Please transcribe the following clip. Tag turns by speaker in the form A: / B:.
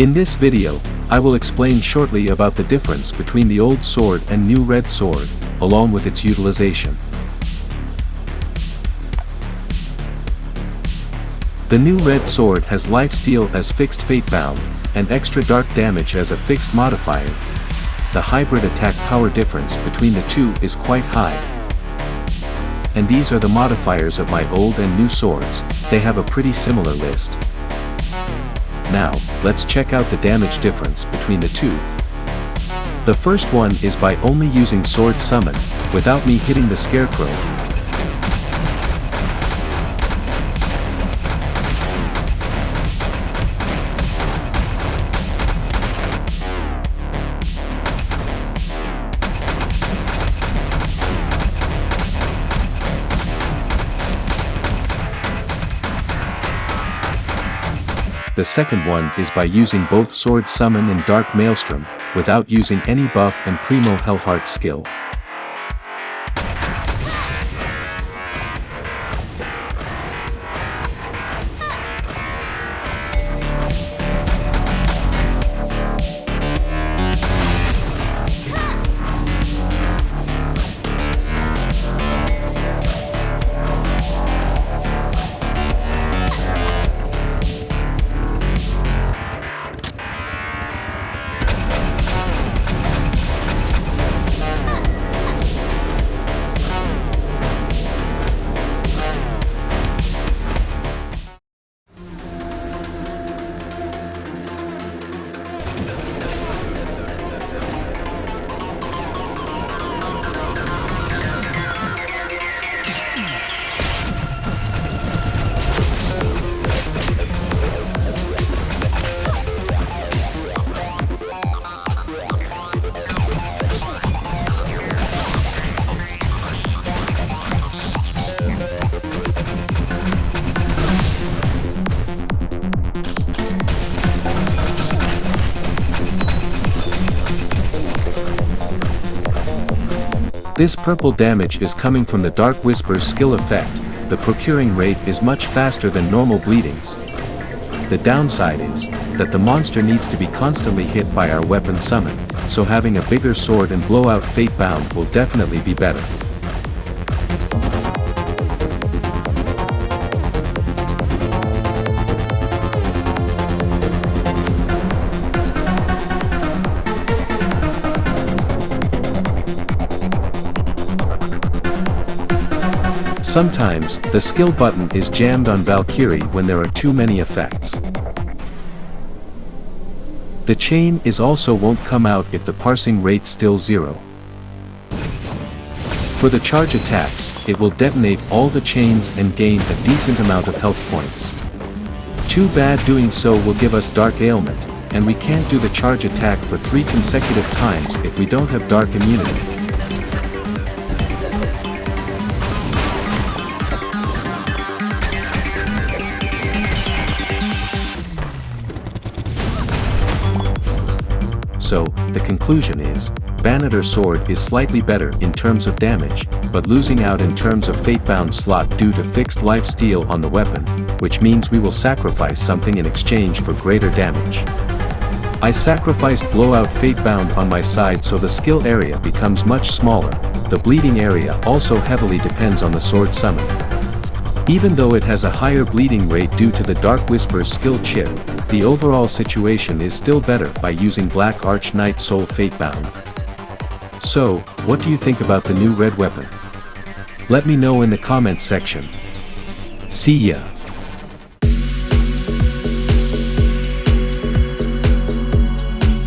A: In this video, I will explain shortly about the difference between the old sword and new red sword, along with its utilization. The new red sword has lifesteal as fixed fate bound, and extra dark damage as a fixed modifier. The hybrid attack power difference between the two is quite high. And these are the modifiers of my old and new swords, they have a pretty similar list. Now, let's check out the damage difference between the two. The first one is by only using sword summon, without me hitting the scarecrow. The second one is by using both Sword Summon and Dark Maelstrom, without using any buff and Primo Hellheart skill. This purple damage is coming from the Dark Whisper's skill effect. The procuring rate is much faster than normal bleedings. The downside is that the monster needs to be constantly hit by our weapon summon, so having a bigger sword and blowout fate bound will definitely be better. Sometimes, the skill button is jammed on Valkyrie when there are too many effects. The chain is also won't come out if the parsing rate still 0. For the charge attack, it will detonate all the chains and gain a decent amount of health points. Too bad doing so will give us Dark Ailment, and we can't do the charge attack for 3 consecutive times if we don't have Dark Immunity. So, the conclusion is, Banaddur sword is slightly better in terms of damage, but losing out in terms of fate-bound slot due to fixed lifesteal on the weapon, which means we will sacrifice something in exchange for greater damage. I sacrificed blowout fate-bound on my side so the skill area becomes much smaller. The bleeding area also heavily depends on the sword summon. Even though it has a higher bleeding rate due to the Dark Whisper's skill chip, the overall situation is still better by using Black Arch Knight Soul Fatebound. So, what do you think about the new red weapon? Let me know in the comments section. See ya!